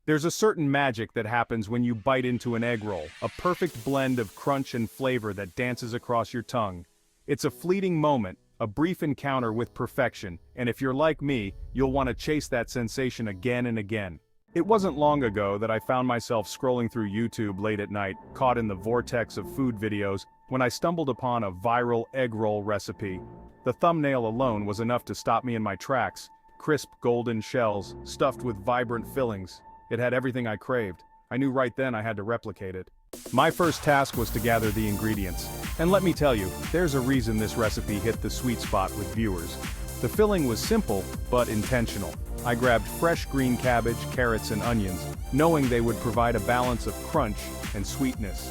There's a certain magic that happens when you bite into an egg roll, a perfect blend of crunch and flavor that dances across your tongue. It's a fleeting moment, a brief encounter with perfection, and if you're like me, you'll want to chase that sensation again and again. It wasn't long ago that I found myself scrolling through YouTube late at night, caught in the vortex of food videos, when I stumbled upon a viral egg roll recipe. The thumbnail alone was enough to stop me in my tracks. Crisp golden shells, stuffed with vibrant fillings. It had everything I craved. I knew right then I had to replicate it. My first task was to gather the ingredients. And let me tell you, there's a reason this recipe hit the sweet spot with viewers. The filling was simple, but intentional. I grabbed fresh green cabbage, carrots and onions, knowing they would provide a balance of crunch and sweetness.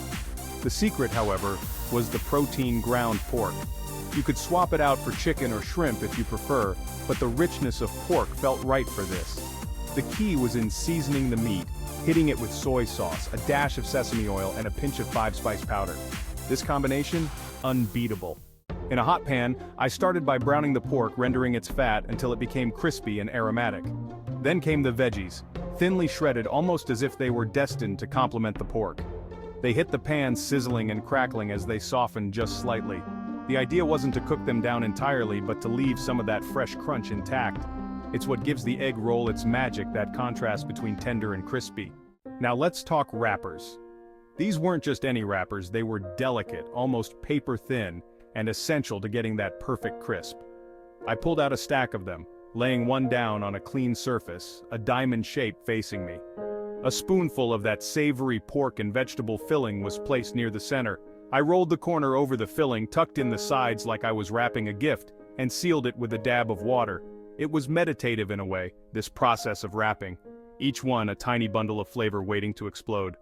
The secret, however, was the protein ground pork. You could swap it out for chicken or shrimp if you prefer, but the richness of pork felt right for this. The key was in seasoning the meat, hitting it with soy sauce, a dash of sesame oil and a pinch of 5-spice powder. This combination? Unbeatable. In a hot pan, I started by browning the pork, rendering its fat until it became crispy and aromatic. Then came the veggies, thinly shredded almost as if they were destined to complement the pork. They hit the pan sizzling and crackling as they softened just slightly. The idea wasn't to cook them down entirely but to leave some of that fresh crunch intact. It's what gives the egg roll its magic, that contrast between tender and crispy. Now let's talk wrappers. These weren't just any wrappers, they were delicate, almost paper thin, and essential to getting that perfect crisp. I pulled out a stack of them, laying one down on a clean surface, a diamond shape facing me. A spoonful of that savory pork and vegetable filling was placed near the center. I rolled the corner over the filling, tucked in the sides like I was wrapping a gift, and sealed it with a dab of water. It was meditative in a way, this process of wrapping. Each one a tiny bundle of flavor waiting to explode.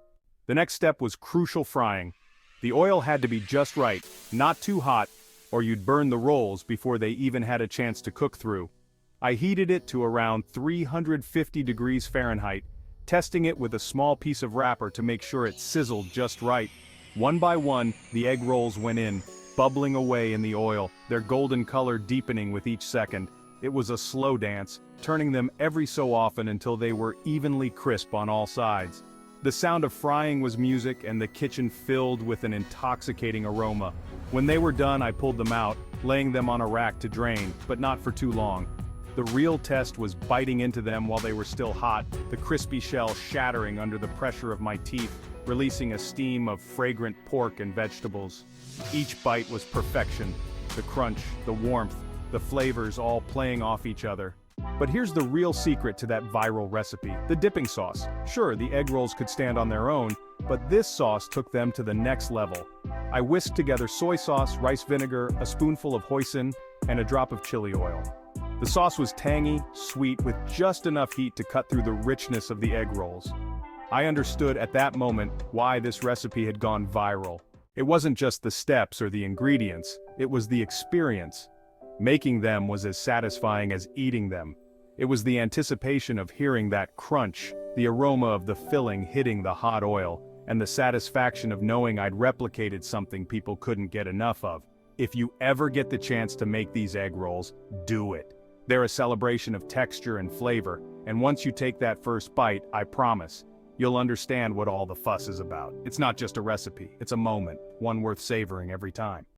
The next step was crucial frying. The oil had to be just right, not too hot, or you'd burn the rolls before they even had a chance to cook through. I heated it to around 350 degrees Fahrenheit, testing it with a small piece of wrapper to make sure it sizzled just right. One by one, the egg rolls went in, bubbling away in the oil, their golden color deepening with each second. It was a slow dance, turning them every so often until they were evenly crisp on all sides. The sound of frying was music and the kitchen filled with an intoxicating aroma. When they were done, I pulled them out, laying them on a rack to drain, but not for too long. The real test was biting into them while they were still hot, the crispy shell shattering under the pressure of my teeth, releasing a steam of fragrant pork and vegetables. Each bite was perfection, the crunch, the warmth, the flavors all playing off each other. But here's the real secret to that viral recipe, the dipping sauce. Sure, the egg rolls could stand on their own, but this sauce took them to the next level. I whisked together soy sauce, rice vinegar, a spoonful of hoisin, and a drop of chili oil. The sauce was tangy, sweet, with just enough heat to cut through the richness of the egg rolls. I understood at that moment why this recipe had gone viral. It wasn't just the steps or the ingredients, it was the experience. Making them was as satisfying as eating them. It was the anticipation of hearing that crunch, the aroma of the filling hitting the hot oil, and the satisfaction of knowing I'd replicated something people couldn't get enough of. If you ever get the chance to make these egg rolls, do it. They're a celebration of texture and flavor, and once you take that first bite, I promise, you'll understand what all the fuss is about. It's not just a recipe, it's a moment, one worth savoring every time.